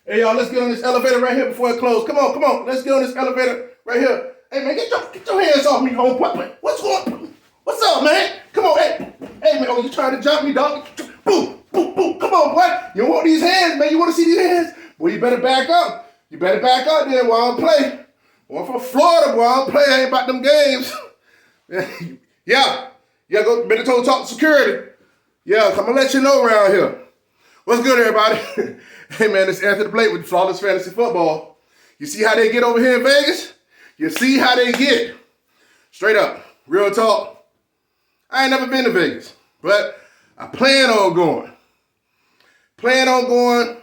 Hey, y'all, let's get on this elevator right here before it closes. Come on. Let's get on this elevator right here. Hey, man, get your hands off me, home puppet. What's going on? What's up, man? Come on, hey, man, oh, you trying to jump me, dog? Boom. Come on, boy. You want these hands, man? You want to see these hands? Boy, you better back up. You better back up there while I play. Well, I'm from Florida, boy. I don't play. I ain't about them games. Yeah, go, better talk to security. Yeah, I'm going to let you know around here. What's good, everybody? Hey, man, it's Anthony Blake with Flawless Fantasy Football. You see how they get over here in Vegas? You see how they get. Straight up, real talk. I ain't never been to Vegas, but I plan on going. I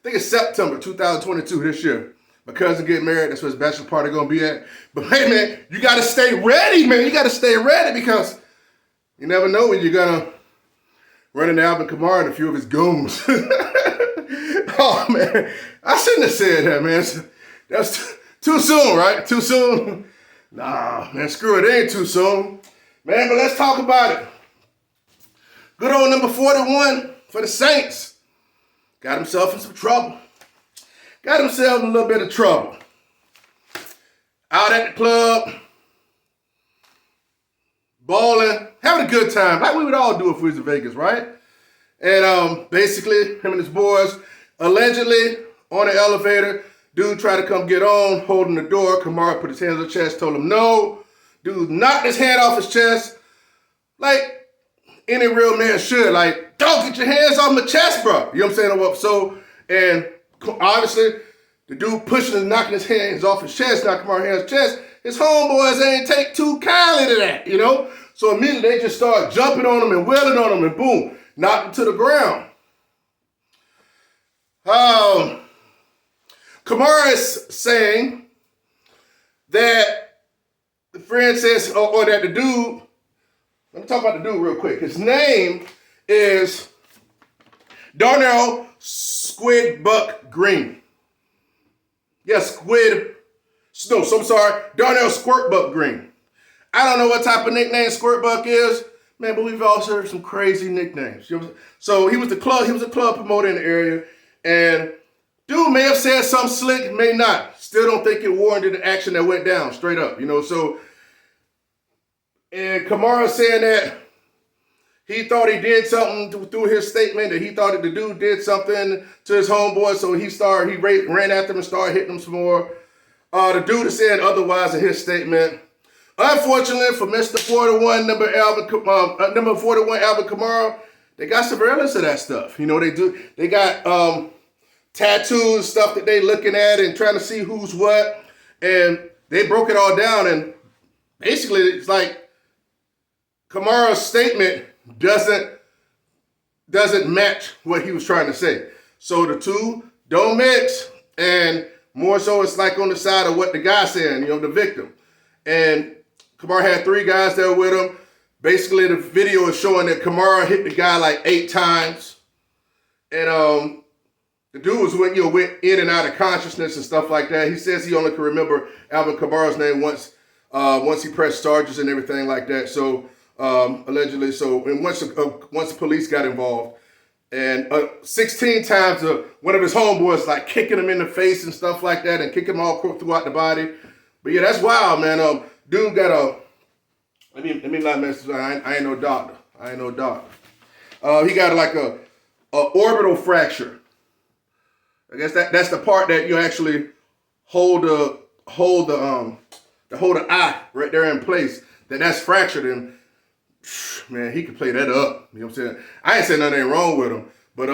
think it's September 2022 this year. My cousin getting married. That's where his bachelor party going to be at. But, hey, man, you got to stay ready, man. You got to stay ready because you never know when you're going to run into Alvin Kamara and a few of his goons. Oh, man. I shouldn't have said that, man. That's too soon, right? Too soon? Nah, man, screw it. It ain't too soon. Man, but let's talk about it. Good old number 41 for the Saints. Got himself in some trouble. Got himself in a little bit of trouble. Out at the club, balling, having a good time, like we would all do if we was in Vegas, right? And basically, him and his boys, allegedly on the elevator, dude tried to come get on, holding the door. Kamara put his hands on his chest, told him no. Dude knocked his hand off his chest, like any real man should. Like, don't get your hands off my chest, bro. You know what I'm saying? So, and obviously, the dude pushing and knocking his hands off his chest, knocking Kamara's hands chest, his homeboys ain't take too kindly to that, you know? So immediately they just start jumping on him and wailing on him and boom, knocked him to the ground. Kamara is saying that the friend says, or that the dude, let me talk about the dude real quick. His name is Darnell Squidbuck Green. Yes, Darnell Squirtbuck Green. I don't know what type of nickname Squirtbuck is, man, but we've all heard some crazy nicknames. You know what I'm saying? So he was a club promoter in the area, and dude may have said something slick, may not. Still don't think it warranted the action that went down, straight up, you know. So, and Kamara saying that he thought he did something through his statement, that he thought that the dude did something to his homeboy, so he ran after him and started hitting him some more. The dude is saying otherwise in his statement. Unfortunately for Mr. 41, number 41 Alvin Kamara, they got surveillance of that stuff. You know, they got tattoos, stuff that they looking at and trying to see who's what. And they broke it all down. And basically, it's like Kamara's statement doesn't match what he was trying to say. So the two don't mix. And more so, it's like on the side of what the guy's saying, you know, the victim. And Kamara had 3 guys there with him. Basically, the video is showing that Kamara hit the guy like 8 times. And the dude went in and out of consciousness and stuff like that. He says he only can remember Alvin Kamara's name once he pressed charges and everything like that. So allegedly, and once the police got involved, and 16 times one of his homeboys like kicking him in the face and stuff like that, and kicking him all throughout the body. But yeah, that's wild, man. Dude got let me not mess. I ain't no doctor. He got like a orbital fracture. I guess that's the part that you actually hold the eye right there in place. That's fractured, and man, he could play that up. You know what I'm saying? I ain't saying nothing wrong with him, but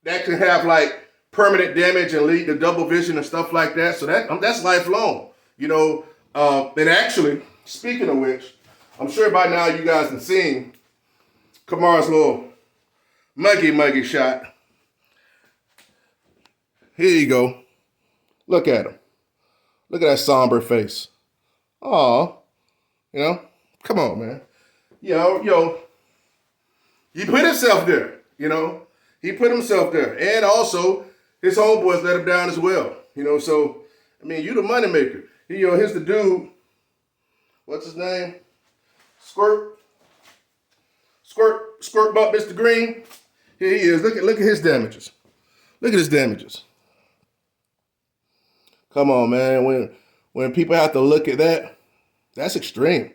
that can have like permanent damage and lead to double vision and stuff like that. So that's lifelong. You know, and actually, speaking of which, I'm sure by now you guys have seen Kamara's little muggy shot. Here you go. Look at him. Look at that somber face. Aw. You know? Come on, man. Yo. He put himself there, you know? He put himself there. And also, his homeboys let him down as well. You know, so, I mean, you the moneymaker. Here's the dude. What's his name? Squirt Buck, Mr. Green. Here he is. Look at his damages. Look at his damages. Come on, man. When people have to look at that, that's extreme.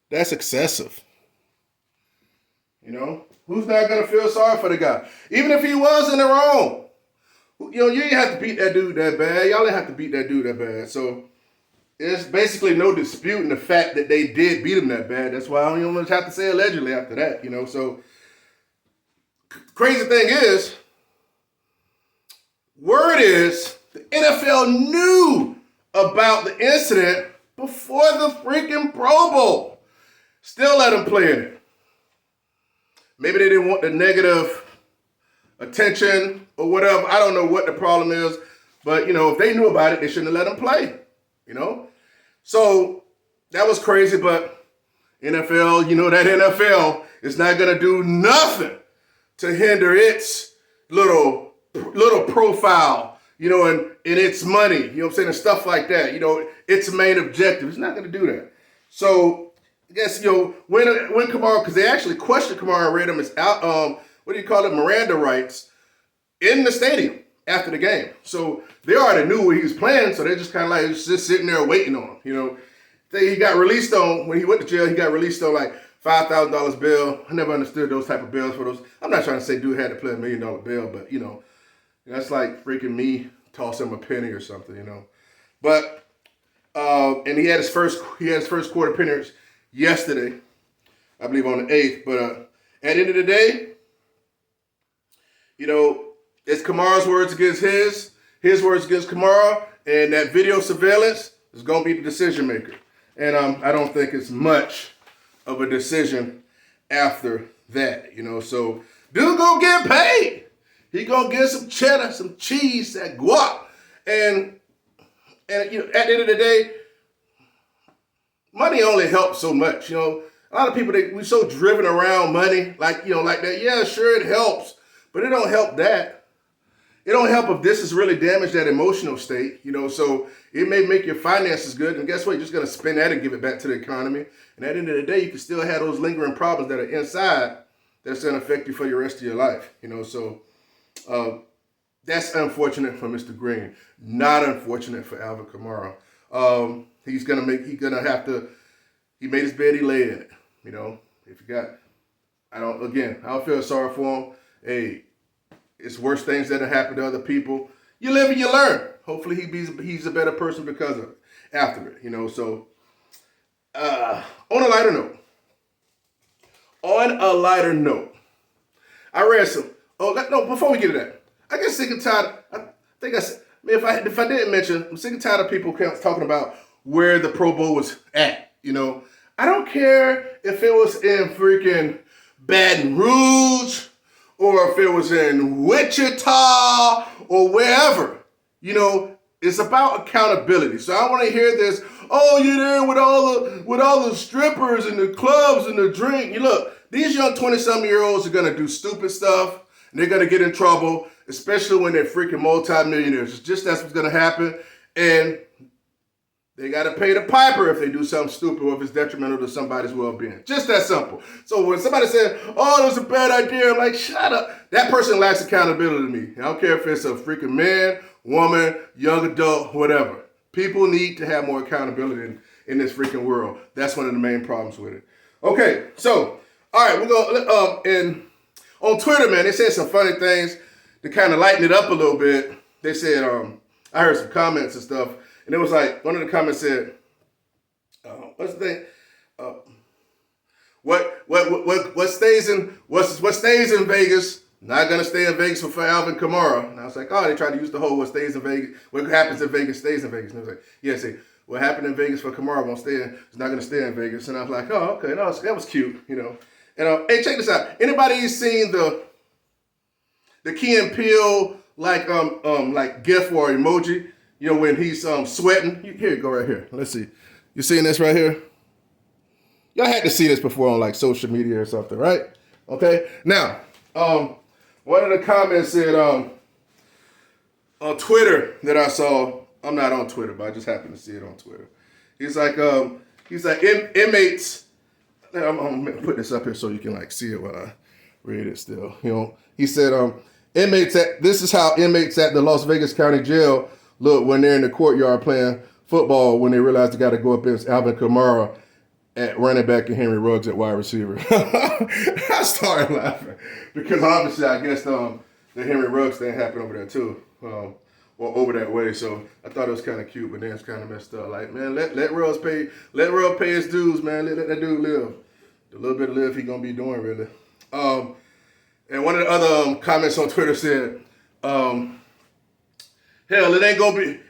That's excessive. You know? Who's not going to feel sorry for the guy? Even if he was in the wrong. You know, you ain't have to beat that dude that bad. Y'all didn't have to beat that dude that bad. So, there's basically no disputing the fact that they did beat him that bad. That's why I don't even have to say allegedly after that, you know. So, crazy thing is, word is the NFL knew about the incident before the freaking Pro Bowl. Still let him play in it. Maybe they didn't want the negative attention or whatever. I don't know what the problem is. But, you know, if they knew about it, they shouldn't have let him play, you know. So that was crazy, but NFL, you know, that NFL is not going to do nothing to hinder its little profile, you know, and its money, you know what I'm saying, and stuff like that, you know, its main objective. It's not going to do that. So I guess, you know, when Kamara, because they actually questioned Kamara and read him as out, what do you call it, Miranda rights in the stadium after the game. So they already knew what he was playing, so they're just kind of like just sitting there waiting on him, you know. He got released on, when he went to jail, he got released on like $5,000 bill. I never understood those type of bills for those. I'm not trying to say dude had to play $1 million bill, but, you know, that's like freaking me tossing him a penny or something, you know. But, and he had his first quarter appearance yesterday, I believe on the 8th. But at the end of the day, you know, it's Kamara's words against his words against Kamara, and that video surveillance is going to be the decision maker. And I don't think it's much of a decision after that, you know. So, dude gonna get paid. He gonna get some cheddar, some cheese, that guac. And you know, at the end of the day, money only helps so much, you know. A lot of people, we're so driven around money, like, you know, like that. Yeah, sure, it helps, but it don't help that. It don't help if this has really damaged that emotional state, you know. So it may make your finances good, and guess what? You're just going to spend that and give it back to the economy. And at the end of the day, you can still have those lingering problems that are inside that's going to affect you for the rest of your life, you know. So that's unfortunate for Mr. Green. Not unfortunate for Alvin Kamara. He made his bed, he lay in it, you know. If you got, I don't feel sorry for him. Hey, it's worse things that have happened to other people. You live and you learn. Hopefully he's a better person because of it after it, you know. So on a lighter note, I read some. Before we get to that, I get sick and tired. If I didn't mention, I'm sick and tired of people talking about where the Pro Bowl was at. You know, I don't care if it was in freaking Baton Rouge, or if it was in Wichita or wherever, you know, it's about accountability. So I want to hear this, oh, you're there with all the strippers and the clubs and the drink. You look, these young 20-something-year-olds are going to do stupid stuff, and they're going to get in trouble, especially when they're freaking multimillionaires. It's just that's what's going to happen, and they got to pay the piper if they do something stupid or if it's detrimental to somebody's well-being. Just that simple. So when somebody says, oh, it was a bad idea, I'm like, shut up. That person lacks accountability to me. I don't care if it's a freaking man, woman, young adult, whatever. People need to have more accountability in this freaking world. That's one of the main problems with it. Okay, so, all right, we're going and on Twitter, man, they said some funny things to kind of lighten it up a little bit. They said, I heard some comments and stuff. And it was like, one of the comments said, what's the thing? What stays in Vegas, not gonna stay in Vegas for Alvin Kamara. And I was like, oh, they tried to use the whole what stays in Vegas, what happens in Vegas stays in Vegas. And I was like, yeah, see, what happened in Vegas for Kamara it's not gonna stay in Vegas. And I was like, oh, okay, no, that was cute, you know. And hey, check this out. Anybody seen the Key and Peele like GIF or emoji? You know, when he's sweating. Here, go right here. Let's see. You seeing this right here? Y'all had to see this before on like social media or something, right? Okay. Now, one of the comments said on Twitter that I saw. I'm not on Twitter, but I just happened to see it on Twitter. He's like inmates. I'm gonna put this up here so you can like see it while I read it still. You know, he said This is how inmates at the Las Vegas County Jail look when they're in the courtyard playing football when they realize they got to go up against Alvin Kamara at running back and Henry Ruggs at wide receiver. I started laughing because obviously I guess the Henry Ruggs thing happened over there too, or over that way. So I thought it was kind of cute, but then it's kind of messed up. Like, man, let Ruggs pay his dues, man. Let that dude live. The little bit of live he gonna be doing, really. And one of the other comments on Twitter said, hell, it ain't gonna be,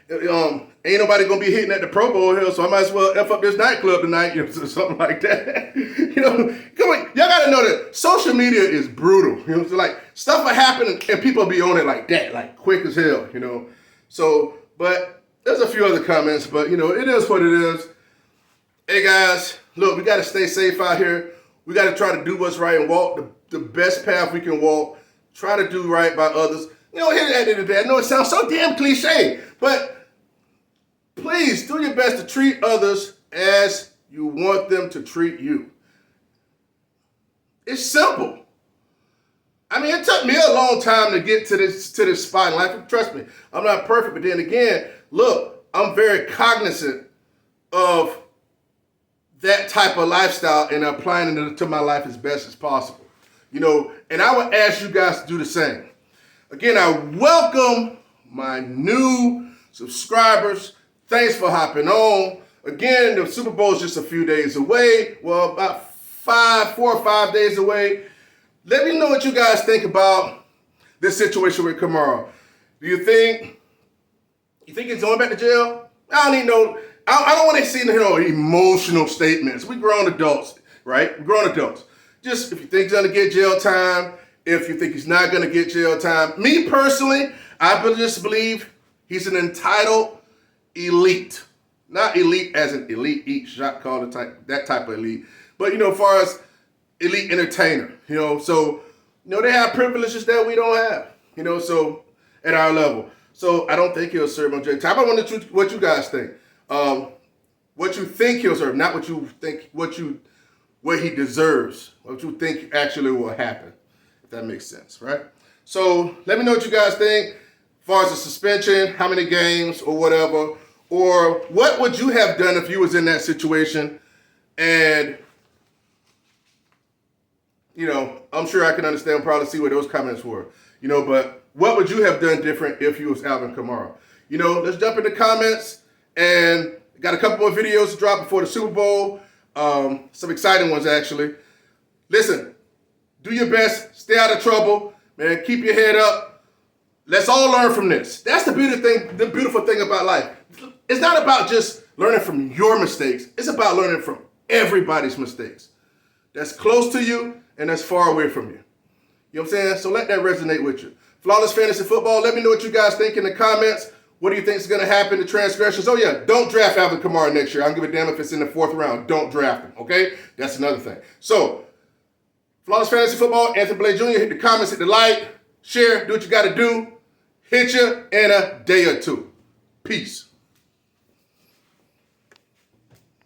ain't nobody gonna be hitting at the Pro Bowl, hell, so I might as well F up this nightclub tonight, or something like that. Come on, y'all gotta know that social media is brutal. So like, stuff will happen and people will be on it like that, like quick as hell, So, but there's a few other comments, but it is what it is. Hey guys, look, we gotta stay safe out here. We gotta try to do what's right and walk the best path we can walk. Try to do right by others. Here at the end of the day, I know it sounds so damn cliche, but please do your best to treat others as you want them to treat you. It's simple. I mean, it took me a long time to get to this spot in life. Trust me, I'm not perfect, but then again, look, I'm very cognizant of that type of lifestyle and applying it to my life as best as possible. And I would ask you guys to do the same. Again, I welcome my new subscribers. Thanks for hopping on. Again, the Super Bowl is just a few days away. Well, about 4 or 5 days away. Let me know what you guys think about this situation with Kamara. Do you think he's going back to jail? I don't even know. I don't want to see emotional statements. We grown adults, right? We're grown adults. Just if you think he's going to get jail time, if you think he's not going to get jail time. Me personally, I just believe he's an entitled elite. Not elite as an elite eat shot call that type of elite. But, as far as elite entertainer, so, they have privileges that we don't have, so at our level. So I don't think he'll serve on jail time. I want to know what you guys think. What you think he'll serve, not what you think, what he deserves, what you think actually will happen, if that makes sense, right? So let me know what you guys think as far as the suspension, how many games or whatever, or what would you have done if you was in that situation? And, I'm sure I can understand, probably see where those comments were, but what would you have done different if you was Alvin Kamara? Let's jump in the comments, and got a couple more videos to drop before the Super Bowl. Some exciting ones, actually. Listen, do your best. Stay out of trouble. Man, keep your head up. Let's all learn from this. That's the beautiful thing about life. It's not about just learning from your mistakes. It's about learning from everybody's mistakes. That's close to you and that's far away from you. You know what I'm saying? So let that resonate with you. Flawless Fantasy Football, let me know what you guys think in the comments. What do you think is going to happen to transgressions? Oh, yeah, don't draft Alvin Kamara next year. I don't give a damn if it's in the 4th round. Don't draft him, okay? That's another thing. So, Flawless Fantasy Football, Anthony Blake Jr., hit the comments, hit the like, share, do what you got to do. Hit you in a day or two. Peace.